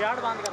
Rod बांध कर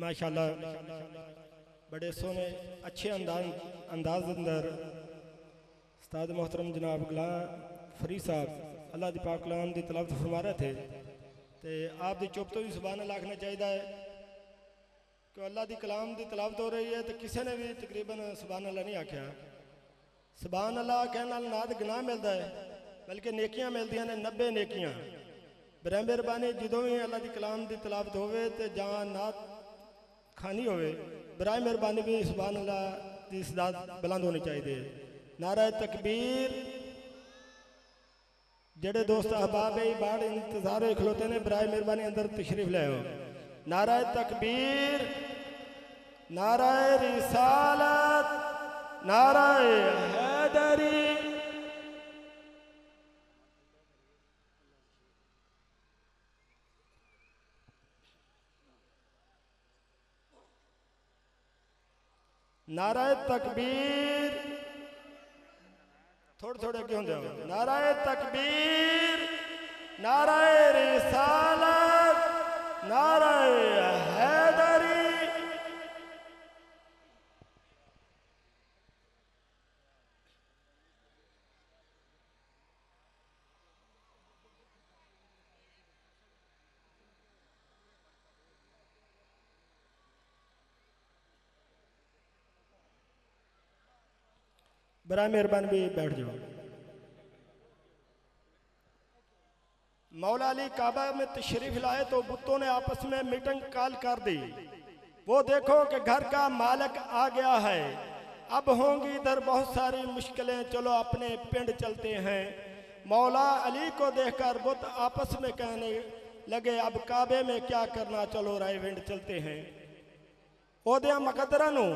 माशाल्लाह बड़े सोने अच्छे अंदाज अंदर उस्ताद मोहतरम जनाब गुलाम फरीद साहब अल्लाह दी पाक कलाम दी तलावत फरमा रहे थे तो आप दी चुप तो भी सुभान अल्लाह आखना चाहिए। तो अल्लाह दी कलाम दी तलावत हो रही है तो किसी ने भी तकरीबन सुभान अल्लाह नहीं आख्या। सुभान अल्लाह कहने नाल ना तो गुनाह मिलता है बल्कि नेकियां मिलदियां ने 90 नेकियां। बरै मेहरबानी जो भी अल्लाह दी कलाम दी तलावत होवे तो जां नात खानी होवे बराए मेहरबानी भी सुभान अल्लाह की सदात बुलंद होनी चाहिए। नारा तकबीर जेड़े दोस्त अहबाब है बाहर इंतजार हो खलोते ने बराए मेहरबानी अंदर तशरीफ ले आओ। नारा तकबीर, नारा रिसालत, नारा हैदरी। नारा तकबीर थोड़े थोड़े अगे होंगे। नारा तकबीर, नारा रिसालत, नारा हैदरी। बड़ा मेहरबान भी बैठ जाओ। मौला अली काबा में तशरीफ लाए तो बुतों ने आपस में मीटिंग कॉल कर दी। वो देखो कि घर का मालिक आ गया है, अब होंगी इधर बहुत सारी मुश्किलें, चलो अपने पिंड चलते हैं। मौला अली को देखकर बुत आपस में कहने लगे अब काबे में क्या करना, चलो रायविंड चलते हैं। ओदिया मकदरा नू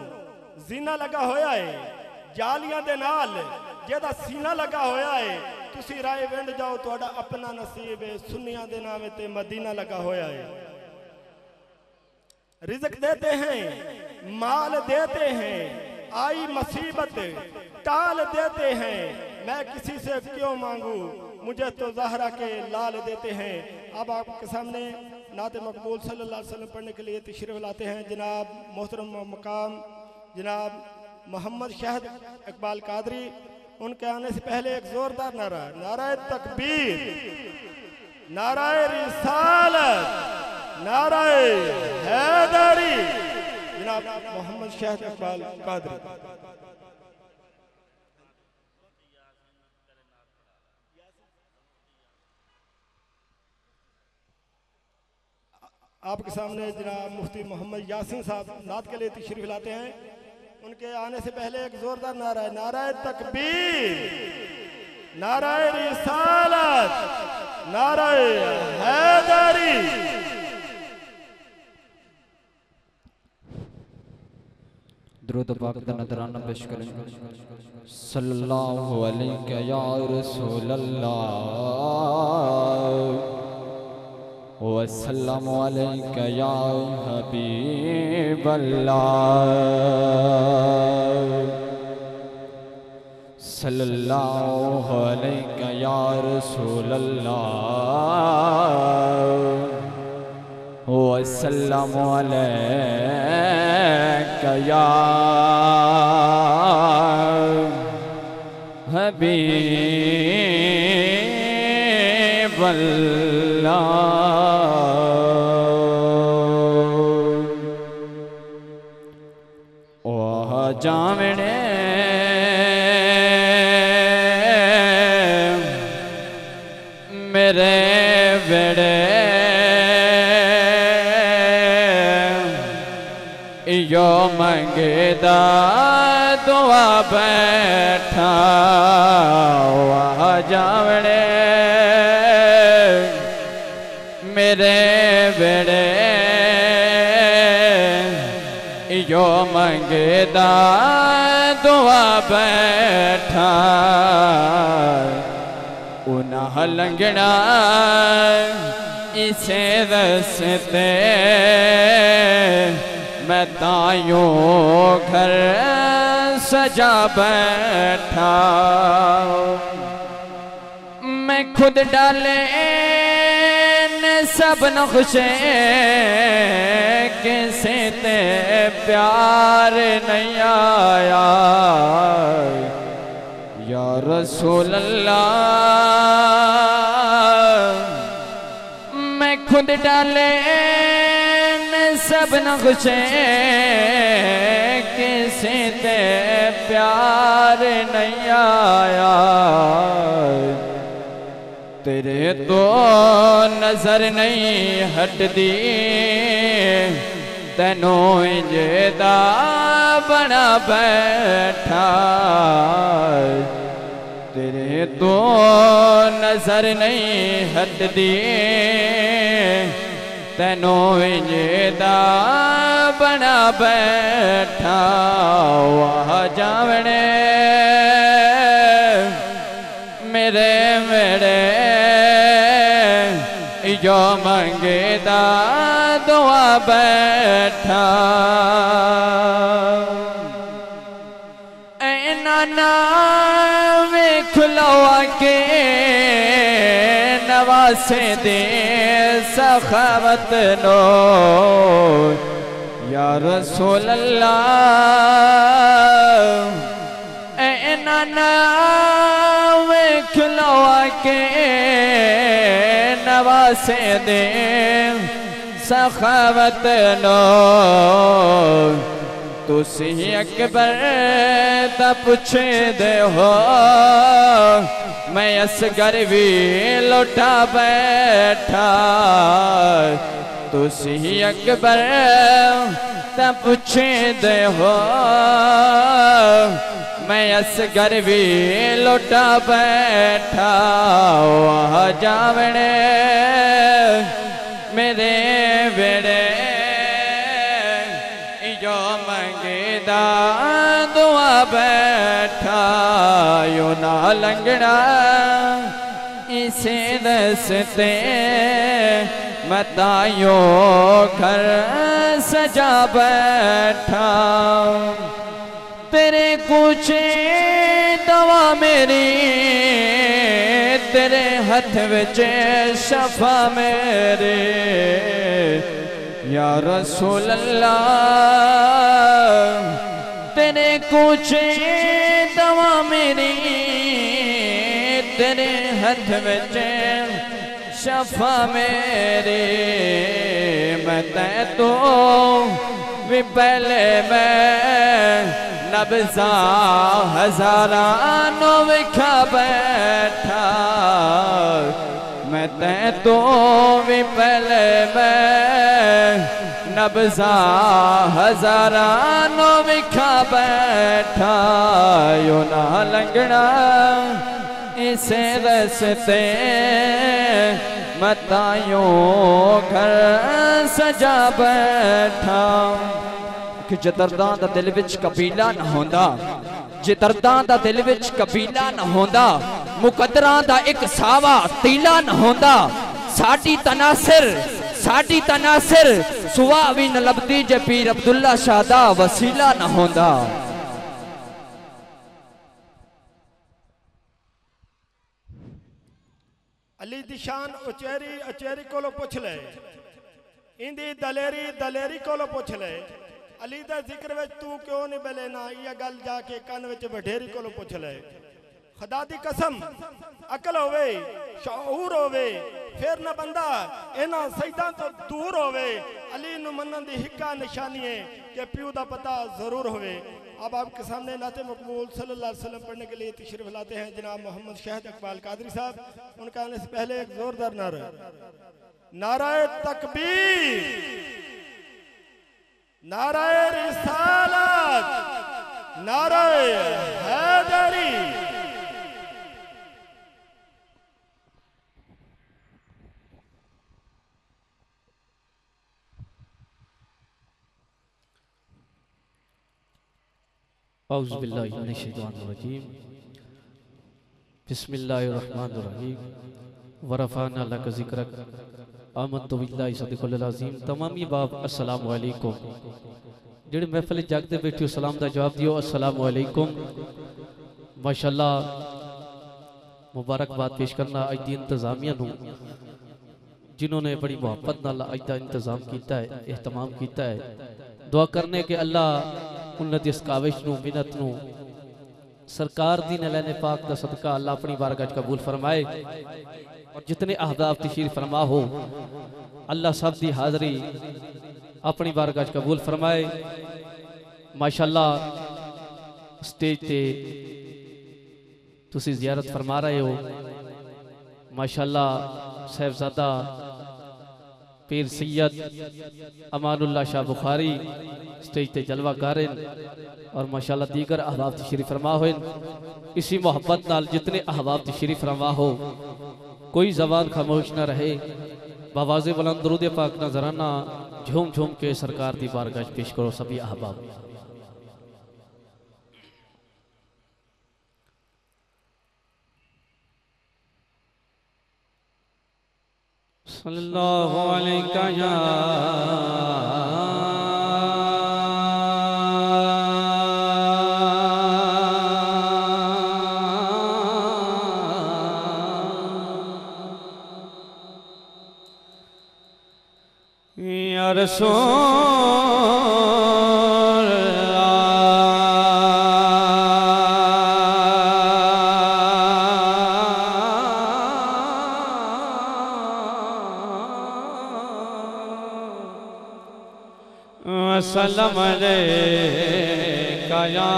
जीना लगा होया है जालियां दे नाल जेदा सीना लगा होया है। तुसी रायविंड जाओ तुहाडा अपना नसीब है, सुन्नियां दे नाम ते मदीना लगा होया है। रिज़्क देते हैं, माल देते हैं, आई मुसीबत टाल देते हैं। मैं किसी से क्यों मांगू, मुझे तो ज़हरा के लाल देते हैं। अब आपके सामने नाते मकबूल सल्लल्लाहु अलैहि वसल्लम पढ़ने के लिए तशरीफ लाते हैं जनाब मोहतरम मकाम जनाब मोहम्मद शहद इकबाल कादरी। उनके आने से पहले एक जोरदार नारा, नारा तकबीर, नारा रिसालत, नारा हैदरी। जनाब मोहम्मद शहद इकबाल कादरी। आपके सामने जनाब मुफ्ती मोहम्मद यासीन साहब नात के लिए तशरीफ लाते हैं। उनके आने से पहले एक जोरदार नारा है, नारा तकबीर, नारा रिसालत, नारा हैदरी। दुरूद पाक दा नजराना पेश करेंगे। सल्लल्लाहु अलैहि या रसूल अल्लाह वसल्लम अलैका या हबीब अल्लाह। सल्लल्लाहु अलैका या रसूल अल्लाह वसल्लम अलैका या हबीब अल्लाह। जावने मेरे बेड़े यो मंगेदा दुआ बैठा वह जावने मेरे बेड़े यो मंगेदा दुआ बैठा उन्ह लंघना इसे रस्ते मैं तायूं घर सजा बैठा। मैं खुद डाले सब नक्शे किसे ते प्यार नहीं आया या रसूल अल्लाह। मैं खुद डाले सब नक्शे किसी ते प्यार नहीं आया तेरे तो नजर नहीं हटदी तेनों इंजदा बना बैठा तेरे तो नजर नहीं हटदी तेनों इंजदा बना बैठा वाह जावने मेरे मेरे जो मंगेदा दुआ बैठा नाना वे खुलवा के नवासे दे सखावत नो या रसूल अल्लाह नाना वे खुलवा के नवासे दे सखावत नो तुसी अकबर ता पुछे दे हो मैं असगर भी लौटा बैठा तुसी अकबर ता पुछे दे हो मैं असगर भी लौटा बैठा वाह जावने मेरे बेड़े जो मंगेदा दुआ बैठा यो ना लंगड़ा इसे दसते मतायो घर सजा बैठा तेरे कुछ दवा मेरी तेरे हथ विच शफा मेरे या रसूल अल्लाह तेरे कुछ दवा मेरी तेरे हथ विच शफा मेरे मैं तै तो भी पहले मैं नब्ज़ा हज़ारा नो विखा बैठा मैं तै तो भी पहले मैं नब्ज़ा हज़ारा नो विखा बैठा यो ना लंगड़ा इसे रस्ते मतायो घर सजा बैठा कि जदरदां दा दिल विच कबीला न होंदा जिदरदां दा दिल विच कबीला न होंदा मुकद्दरां दा एक सावा तीला न होंदा साडी तनासिर सुवा भी न लबदी जे पीर अब्दुल्ला शाह दा वसीला न होंदा अली दी शान उचेरी उचेरी कोलो पुछ ले इंदी दलेरी दलेरी कोलो पुछ ले अली दा जिक्र विच तू क्यों नहीं बले ना ये गल जाके कान विच वडेरी कोलो पुछ ले खुदा दी कसम अकल होवे शऊर होवे फिर न बंदा इन्हां सजदां तो दूर होवे अली नु मनन दी हिक्का निशानी है कि प्यू दा पता जरूर होवे। अब आपके सामने नाते मकबूल सल्लल्लाहु अलैहि वसल्लम पढ़ने के लिए तशरीफ लाते हैं जनाब मोहम्मद शहद इकबाल कादरी साहब। उनका आने से पहले एक जोरदार नारा नाराए तकबीर नाराए रिसालत नाराए हैदरी। औज़ु बिल्लाहि मिनश शैतानिर रजीम बिस्मिल्लाहिर्रहमानिर्रहीम वरफ़अना लक ज़िक्रक आमनतु बिल्लाहि सदिक़ुल अज़ीम। तमामी बाब अस्सलामु अलैकुम जेड़े महफिल जागते बैठे सलाम का जवाब दियो अस्सलामु अलैकुम। माशाअल्लाह मुबारकबाद पेश करना अज दी इंतजामिया नूं जिन्होंने बड़ी मोहब्बत नाल अज दा इंतजाम किया है एहतमाम किया है। दुआ करने के अल्लाह उन्नत इस काविश नूं मिन्नत नूं सरकार दी नलैने पाक दा सदका अल्लाह अपनी बारगाह कबूल फरमाए और जितने अहबाब तशरीफ फरमा हो अल्लाह सब दी हाज़री अपनी बारगाह कबूल फरमाए। माशाअल्लाह स्टेज ते तुसी जियारत फरमा रहे हो। माशाअल्लाह साहिबजादा पीर सैयद अमानुल्लाह शाह बुखारी स्टेज ते जलवा गारिन और माशाअल्लाह दीगर अहबाब तशरीफ फरमा हो। इसी मोहब्बत नाल जितने अहबाब तशरीफ फरमा हो कोई जबान खामोश न रहे। बावाज़े बुलंद दरूद पाक नजराना झूम झूम के सरकार की बारगाह पेश करो सभी अहबाब। सल्लल्लाहु अलैहि या रसूल वसल्लम अलैका या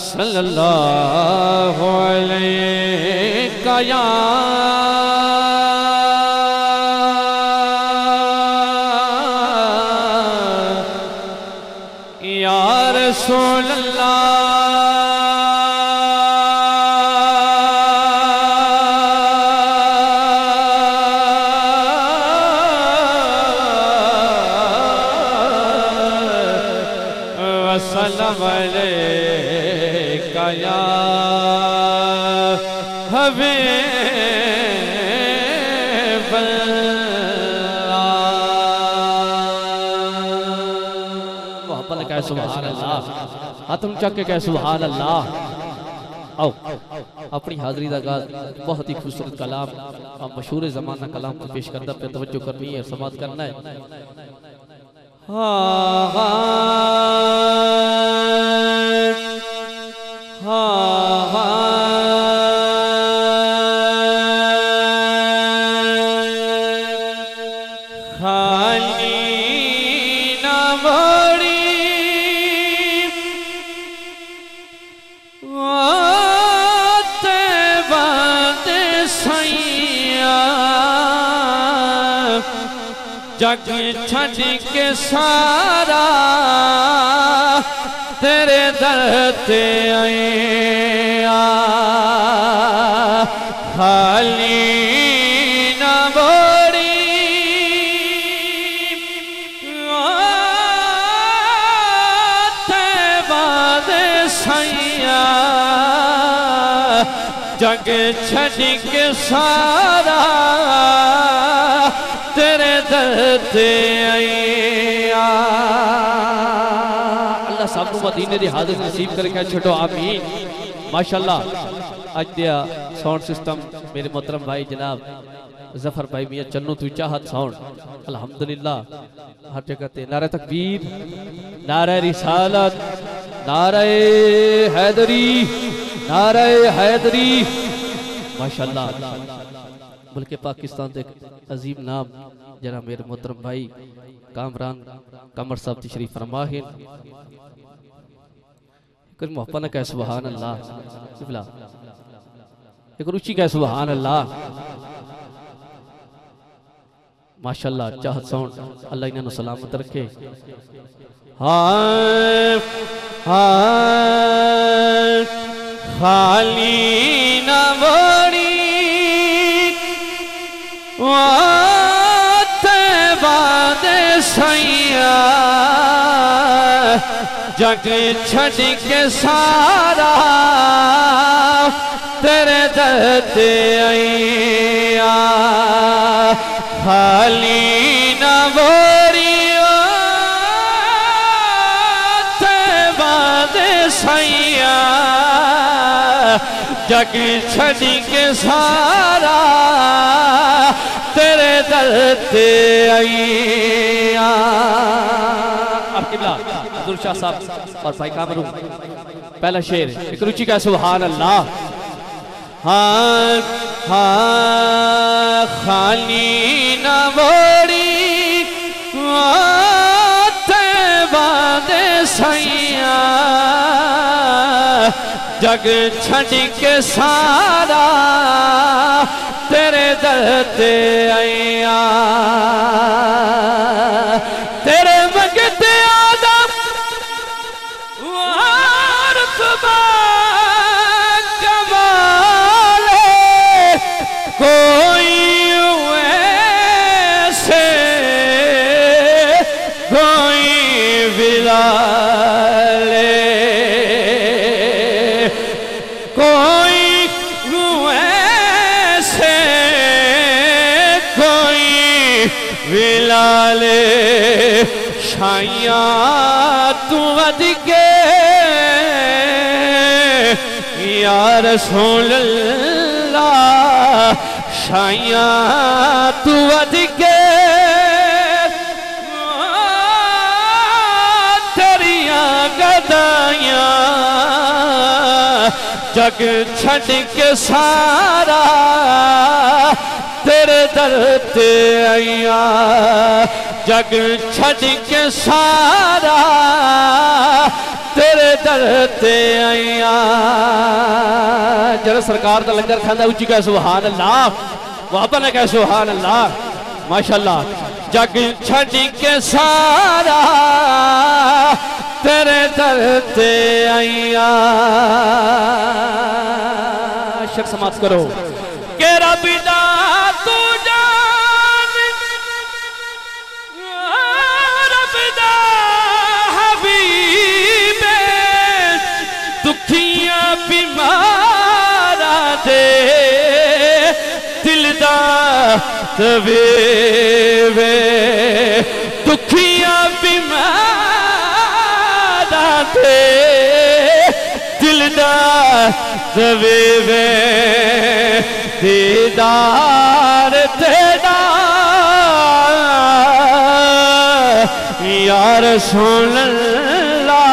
सल्लल्लाहु अलैका या रसूल अल्लाह वसल्लम अलैका या हबीब अल्लाह। मोहब्बत कह सुभान अल्लाह। हाथ चक के कह सुभान अल्लाह। आओ अपनी हाजिरी का गाज बहुत ही खूबसूरत कलाम और मशहूर ज़माना कलाम को पेश करना पे तवज्जो करनी है, समात करना है। खाली न मोड़ी ते बात सैया जग छड़ के सारा तेरे दर ते आया। खाली न मोड़ी ते बाद सैया जग छड़ के सारा तेरे दर ते आया। अल्लाह सबको मदीने दी हाज़िर नसीब करके छो आमीन। माशाअल्लाह अज दिया साउंड सिस्टम मेरे मोहतरम भाई जनाब जफर भाई मियां चन्नू तू चाहत साउंड अल्हम्दुलिल्लाह हर जगह ते नारे तकबीर, नारे रिसालत, नारे हैदरी, नारे हैदरी। माशाअल्लाह बल्कि पाकिस्तान के अजीम नाम जरा मेरे मोहतरम भाई कामरान कमर साहब तशरीफ फरमा है। एक मोहब्बत कह सुभान अल्लाह, एक रुचि कह सुभान अल्लाह। माशाअल्लाह चाहत साउंड अल्लाह इन्हें सलामत रखे। हाँ हाँ खाली न मोड़ी ते बाद सैया जग छड़ के सारा तेरे दर ते आया। खाली न मोड़ी ते बाद सैया जग छड़ी के सारा तेरे दर ते आईया। अब किबला अब्दुल शाह साहब और भाई कामरू पहला शेर एक रुचि का सुभान अल्लाह। हाँ हाँ खाली न बोड़ी बादे सैया जग छड़ के सारा तेरे दर ते आया। तेरे मंगते आदम कमाले कोई ऐसे कोई विलाले कोई ऐसे कोई विलाले शाइया तू अदिके या रसूल अल्लाह शाइया तू अदिके तेरिया गदाइया जग छड़ के सारा तेरे दर ते आया। जग छड़ के सारा तेरे दर ते आया। जरा सरकार का लंगर खाना उच्ची कह सुभान अल्लाह वहां ने कह सुभान अल्लाह माशाअल्लाह। जग छड़ के सारा तेरे दर ते आया। शक समाप्त करो के रबिदा तू जान रबिदा हबीबे दुखियां बीमारा दे दिलदा तबीबे दुखियां बीमारा दे दिलदा तबीबे दीदार तेरा या रसूल अल्लाह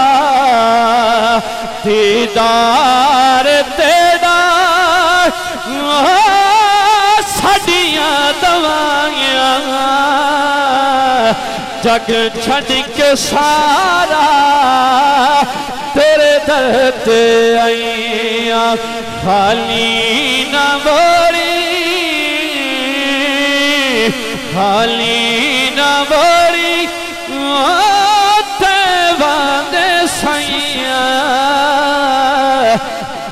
दीदार तेरा साडियां दवाइयां जग छड़ के सारा तेरे दर ते आईया। खाली न बोरी खाली न बोरी ते बांदे सैया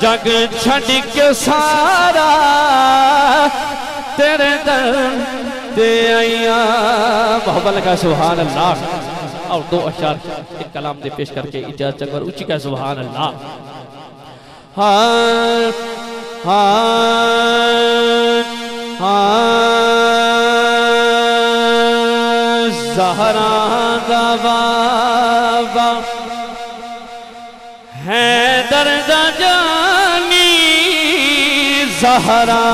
जग छड़ के सारा तेरे दर ते आईया। मोहब्बत लगा सुभान अल्लाह। और दो अशार एक कलाम दे पेश करके इजाजत चंगर ऊंची का सुभान अल्लाह। हाँ हाँ हाँ ज़हरा दा बाबा है दर्द जानी ज़हरा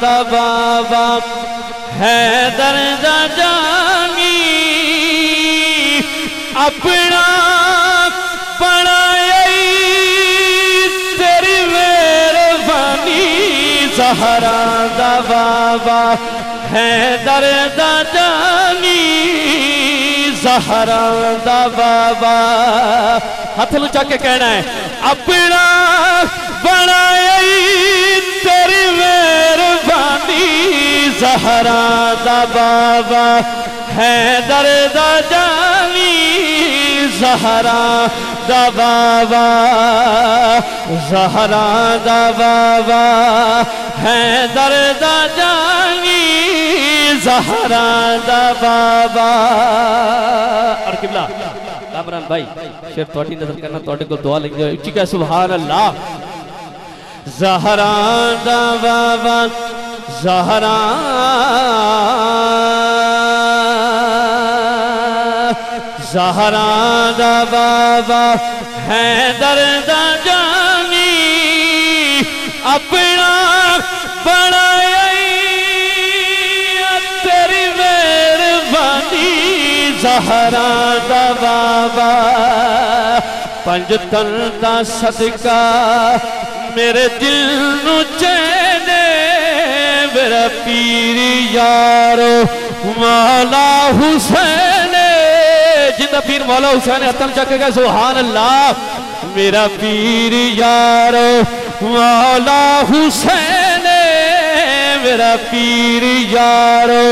दा बाबा है दर्द जानी अपना बनाई तेरी मेहरबानी ज़हरा दा बाबा है दर्द जानी ज़हरा दा बाबा। हाथ लुचा के कहना है अपना बनाई तेरी मेहरबानी ज़हरा दा बाबा है दर्द जानी ज़हरा दा बाबा ज़हरा दा बाबा है दर्द जानी ज़हरा दा बाबा। और किबला कामरान भाई शेर थोड़ी नजर करना थोड़े को दुआ लेंगे उच्ची का सुभान अल्लाह। ज़हरा दा बाबा ज़हरा ज़हरा दा बाबा है दर्द जानी अपना बनाया तेरी मेहरबानी ज़हरा दा बाबा पंज तन दा सदका मेरे दिल नू चैन मेरा पीर यारो मौला हुसैन जिंदा पीर मौला हुसैन हथन चक के सुभान अल्लाह मेरा पीर यारो मौला हुसैन मेरा पीर यारो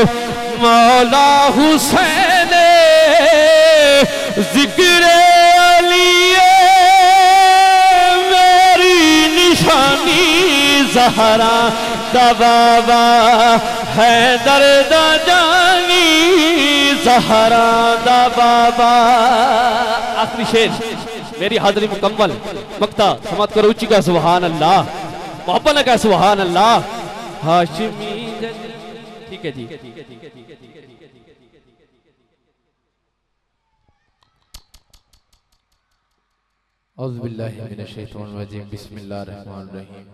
मौला हुसैन जिक्र अली मेरी निशानी ज़हरा दा बाबा है दर्द जानी ज़हरा दा बाबा। आखिरी शेर मेरी हाज़री मुकम्मल मक्ता समात करो ऊंची का सुभान अल्लाह मोहब्बत का सुभान अल्लाह हाशिमी। ठीक है जी। औज़ु बिल्लाहि मिनश शैतानिर रजीम बिस्मिल्लाहिर रहमानिर रहीम।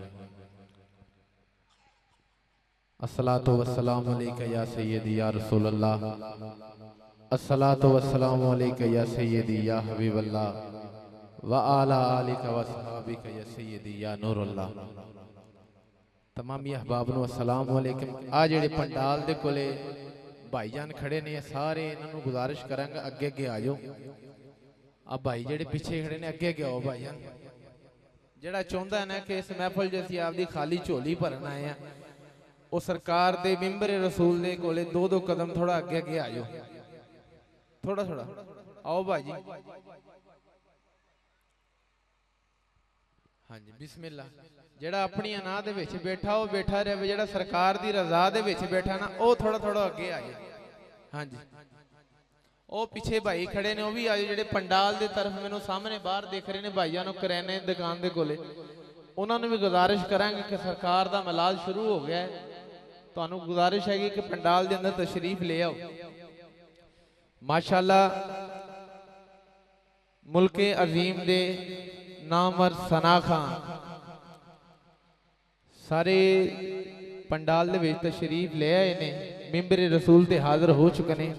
अस्सलातु वस्सलामु अलैका या सय्यदी या रसूलल्लाह अस्सलातु वस्सलामु अलैका या सय्यदी या हबीबल्लाह व आला आलिका व सहाबिका या सय्यदी या नूरुल्लाह। तमामी अहबाब नूं अस्सलाम वालेकुम। आ जेड़े पंडाल दे कोले भाईजान खड़े ने सारे इन्हां नूं गुजारिश करांगा अगे अगे आ जाओ। आ भाई जेड़े पीछे खड़े ने अगे अगे आओ भाईजान। जेड़ा चाहुंदा है ना कि इस महफिल च असीं आपदी खाली झोली भरन आए हैं वो सरकार दे मिंबर रसूल दे कोले दो दो कदम थोड़ा अगे अगे आ जाओ। थोड़ा थोड़ा आओ भाजी। हाँ जी बिस्मिल्लाह। जेड़ा अपनी अना दे विच बैठा वो बैठा रहे जेड़ा सरकार दी रजा दे विच बैठा ना वो थोड़ा थोड़ा अगे आ जाए। हाँ जी वो पीछे भाई खड़े ने वो भी आए जेड़े पंडाल दे तरफ मैनू सामने बाहर देख रहे ने भाईयां नूं करियाने दुकान दे कोले उन्होंने भी गुजारिश करांगे कि सरकार दा मलाल शुरू हो गया है। तुहानू गुजारिश है कि पंडाल दे अंदर तशरीफ ले आओ। माशाअल्लाह मुल्के अजीम दे नामवर सना खां सारे पंडाल दे विच तशरीफ ले आए ने मिंबर रसूल ते हाजिर हो चुके ने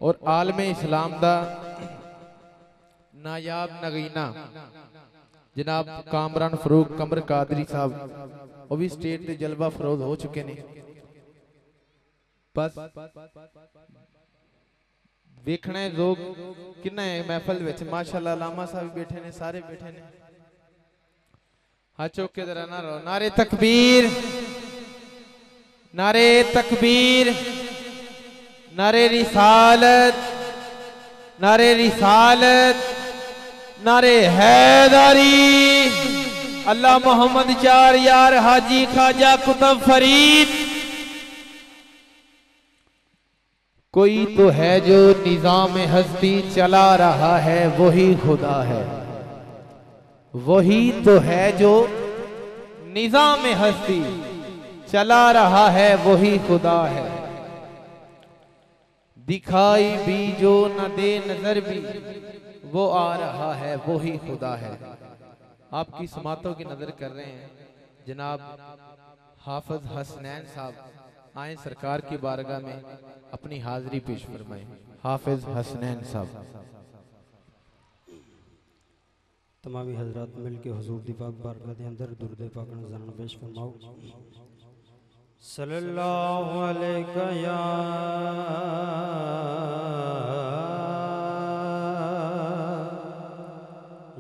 और आलमे इस्लाम दा नायाब नगीना जनाब कामरान फरूक कमर कादरी साहब वो भी स्टेट ते जलवा फरोज हो चुके ने। बस देखना है लोग किन्ना है महफिल विच माशाअल्लाह लामा साहब बैठे ने सारे बैठे ने। हाँ चौके जरा ना रहो। नारे तकबीर नारे तकबीर नारे रिसालत नारे रिसालत नारे हैदरी अल्लाह मोहम्मद चार यार हाजी ख्वाजा कुतुब फरीद। कोई तो है जो निजाम हस्ती चला रहा है वही खुदा है। वही तो है जो निजाम हस्ती चला रहा है वही खुदा है। दिखाई भी जो न दे नजर भी वो आ रहा है वही खुदा है। आपकी समातों की नजर कर रहे हैं जनाब हाफिज हसनैन साहब आए सरकार की बारगाह में अपनी हाजिरी पेश फरमाएं। हाफिज हसनैन साहब। तमामी हजरात मिल के हुजूर दी पाक बारगाह दे अंदर दुरूद पाक नज़राना पेश फरमाओ। सल्लल्लाहु अलैका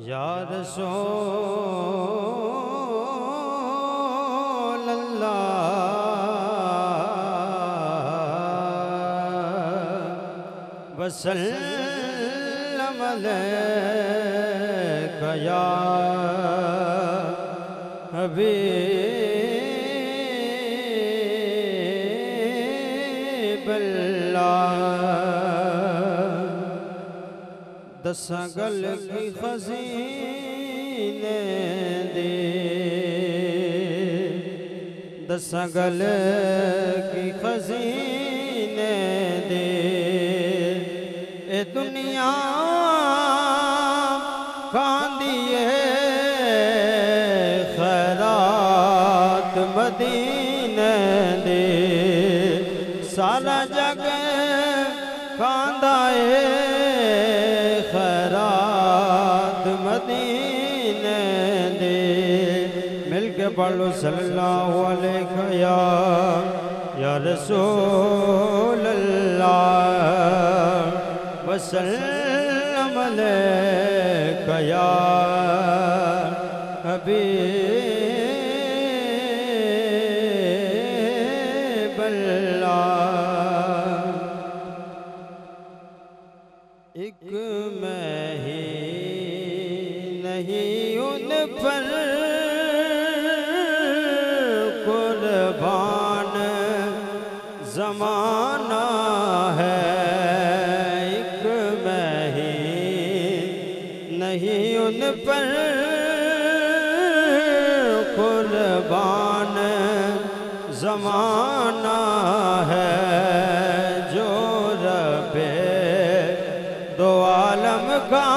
या रसूल अल्लाह वसल्लम अलैका या हबीब अल्लाह। दसां गल की खज़ीने दे दसां गल की खज़ीने दे ए दुनिया खांदी है खैरात मदीने दे सारा जग कांदा ए खैरात मदीने दे मिलके पढ़ लो सल्लल्लाहु अलैहि या रसूल अल्लाह वसल्लम अलैका या हबीब अल्लाह। एक मैं ही नहीं उन पर कुर्बान ज़माना है, एक मैं ही नहीं उन पर कुर्बान ज़माना है, जो रब्बे दो आलम का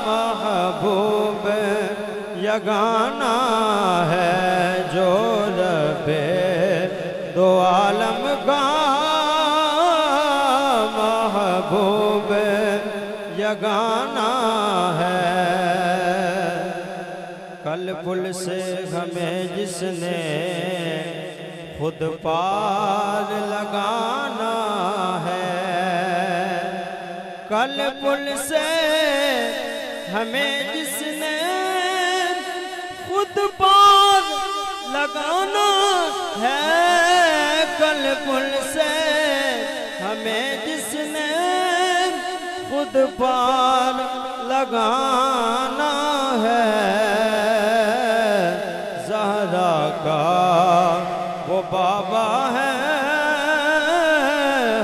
महबूब यगाना है, जो रब्बे दो आलम का महबूब यगाना है। कल पुल से हमें जिसने खुद पार लगाना है, कल पुल से हमें जिसने खुद पार लगाना है, कल पुल से हमें जिसने खुद पार लगाना है, ज़हरा का वो बाबा है,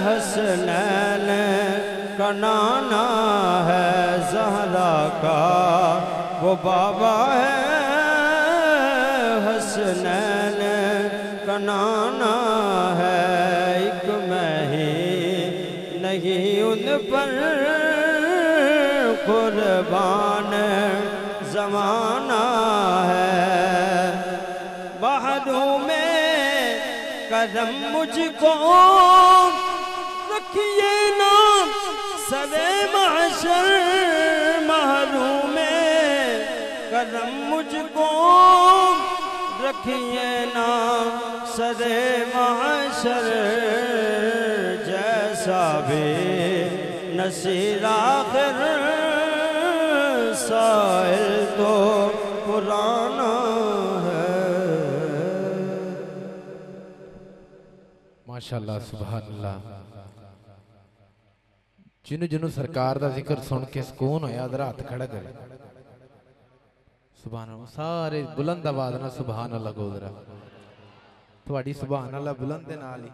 हसनैन का नाना है, ज़हरा का वो बाबा है, हसनैन का नाना है, एक मैं ही नहीं उन पर कुर्बान ज़माना है। बहादुर में कदम मुझको रखिए ना सरे महशर, महरूम में कदम मुझको रखिए ना सरे महशर, जैसा भी नसीर आखिर साहिल तो पुराना है। माशाअल्लाह सुभान अल्लाह। जिन्हों जिन्हों सरकार का जिक्र सुन के सुकून होया जरा हाथ खड़ा कर सुभान अल्लाह। सारे बुलंद आवाज ना सुभान अल्लाह को जरा थोड़ी सुभान अल्लाह बुलंद दे नाल ही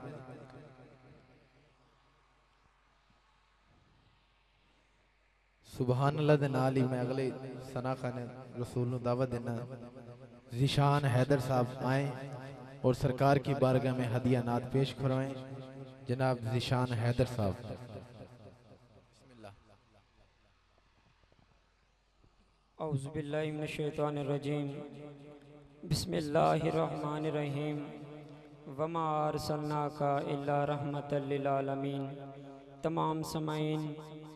सुभान अल्लाह दे नाल ही मैं अगले सना खाने रसूल नूं दावत देना। ज़ीशान हैदर साहब आए और सरकार की बारगाह में हदिया नात पेश करवाएं। जनाब ज़ीशान हैदर साहब। औज़ु बिल्लाहि मिनश शैतानिर रजीम बिस्मिल्लाहिर्रहमानिर्रहीम वमा अरसलनाका इल्ला रहमतल लिल आलमीन। तमाम समाईन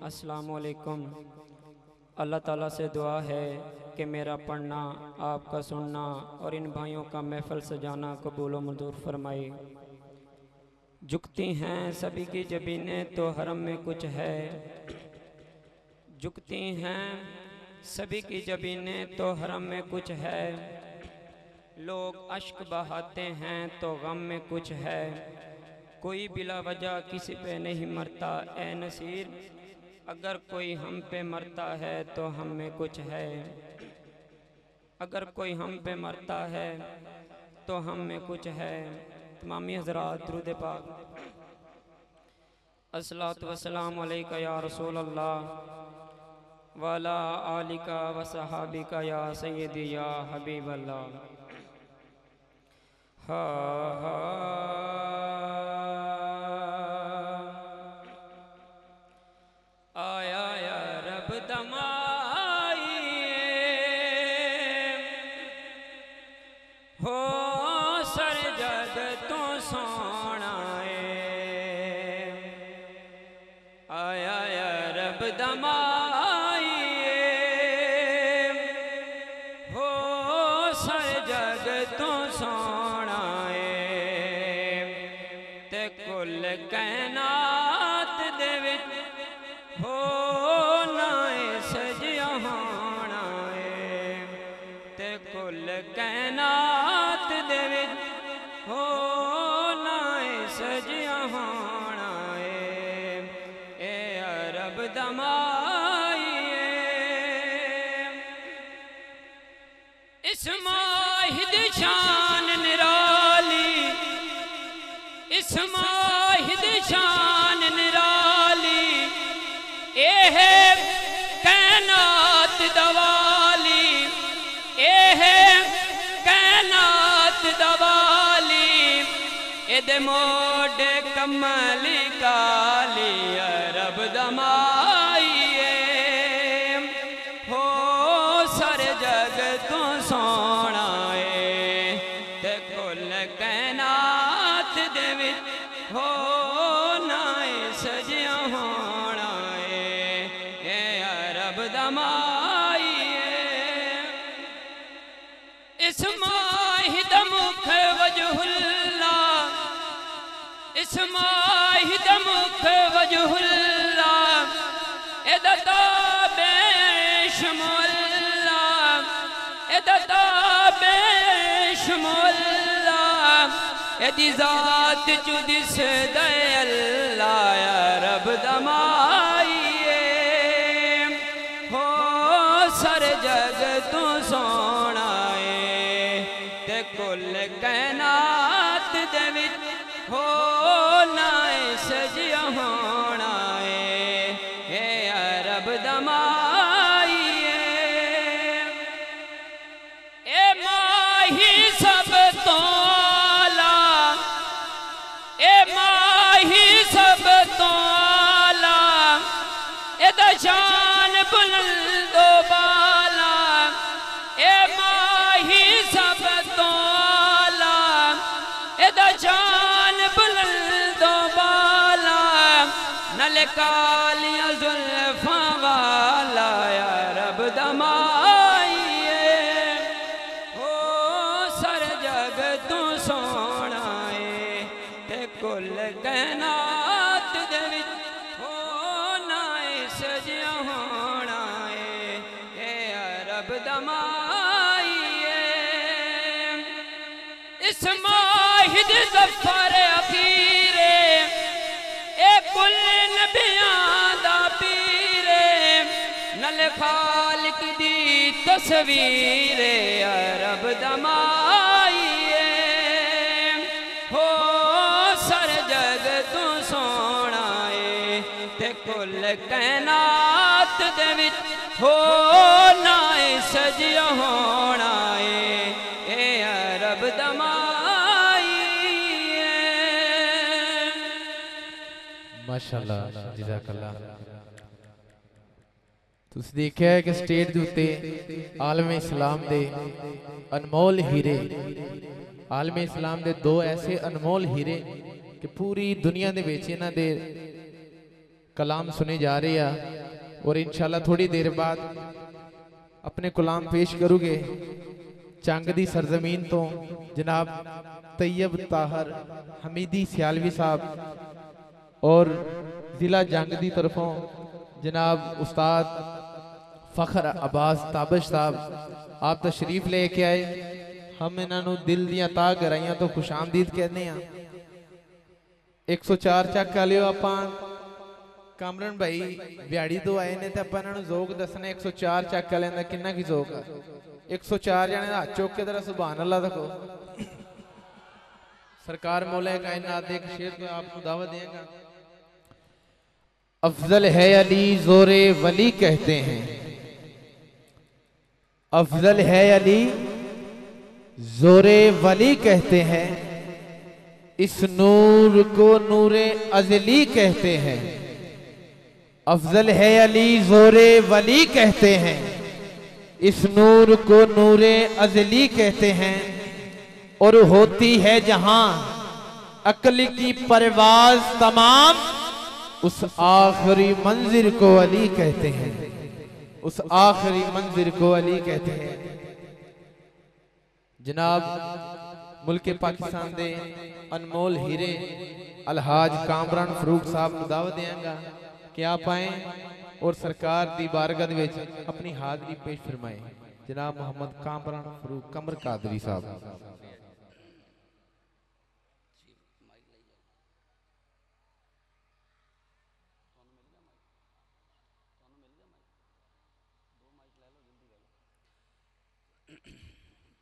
अस्सलामु अलैकुम। अल्लाह ताला से दुआ है कि मेरा पढ़ना, आपका सुनना और इन भाइयों का महफिल सजाना कबूल व मंजूर फरमाए। झुकती हैं सभी की जबीनें तो हरम में कुछ है, झुकती हैं सभी की जबीनें तो हरम में कुछ है, लोग अश्क बहाते हैं तो गम में कुछ है, कोई बिला वजह किसी पे नहीं मरता ए नसीर, अगर कोई हम पे मरता है तो हम में कुछ है, अगर कोई हम पे मरता है तो हम में कुछ है। तमामी हज़रात दुरूद पाक। अस्सलातु वस्सलामु अलैका या रसूल अल्लाह वाला आलिका व सहाबिका या सय्यदी या हबीब अल्लाह। आया या रब दमाई सोना आया या रब दमाइए हो सर जग तो सोना ते कुल कैनात दे विच हो नाए सजिया होना ते कुल कैनात दे विच हो नाए सजिया होना ए अरब दमाइए इस माहिद शान निराली इस माहिद शान निराली ए है कैनात दवाली ए है कैनात दवाली एदे मोडे कमली काली अरब दमाइए हो सर जग तो सोना ते कुल कैनात दे विच हो नाए सजिया होना ए अरब दमाइए इस माहिद मुख वजहुल्ला इस माहिद मुख वजहुल्ला एदता बेशमुल्ला एदता बेशमुल्ला एदी जात चुदिस दे अल्लाह या रब दमाइए हो सर जग तू सोना ते कुल कैनात दे विच हो नाए सजिया होना ए अरब दमाइए ए माही सब तो आला ए माही सब तो आला ए दशान बुलंदो बाला ए माही सब तो आला ए दशान बुलंदो बाला नल कालिया जुल्फा वाला या रब दमाइए हो सर जग तू सोना ते कुल कैनात दे विच हो नाए सजिया होना ए अरब दमाइए इस माहिद ज़फ़र अखीरे ए कुल नबियां दा पीरे नल खालिक दी तस्वीरे अरब दमाइए हो सर जग तू सोना ते कुल कैनात दे विच हो नाए सजिया होना ए अरब दमाइए माशाअल्लाह जज़ाकल्लाह तुस देखिया है कि स्टेज दे उत्ते आलम इस्लाम दे अनमोल हीरे आलम इस्लाम दे दो ऐसे अनमोल हीरे कि पूरी दुनिया दे विच इन्हां दे कलाम सुने जा रहे हैं और इंशाल्लाह थोड़ी देर बाद अपने कलाम पेश करूँगे चंग दी सरजमीन तो जनाब तैयब ताहर हमीदी सियालवी साहब और जिला जंग दी तरफों जनाब उस्ताद फ़ख्र अब्बास ताबश साहब आप तशरीफ लेके आए हम इन्हों दिल दियां ता गराइयां तो खुश आमदीद कहने 104 चक वाले आप कामरन भाई बिहाड़ी तो आए ने तो आप जोग दसने 104 चक वाले का किन्ना की जोग है 104 जने हाथ चुक के जरा सुभान अल्लाह तको सरकार मौला कायनात दे एक शेर तो आपको दावत देगा अफजल है अली जोरे वली कहते हैं अफजल है अली जोरे वली कहते हैं इस नूर को नूरे अजली कहते हैं अफजल है अली जोरे वली कहते हैं इस नूर को नूरे अजली कहते हैं और होती है जहां अक्ल की परवाज तमाम, उस आखिरी मंजिल को अली कहते हैं, उस आखिरी मंजिल को अली कहते हैं। जनाब मुल्क पाकिस्तान दे अनमोल हीरे अलहाज कामरान फरूक साहब को दावत देंगा कि आप आए और सरकार दी बारगाह दे विच अपनी हाज़री पेश फरमाए। जनाब मोहम्मद कामरान फरूक कमर कादरी साहब।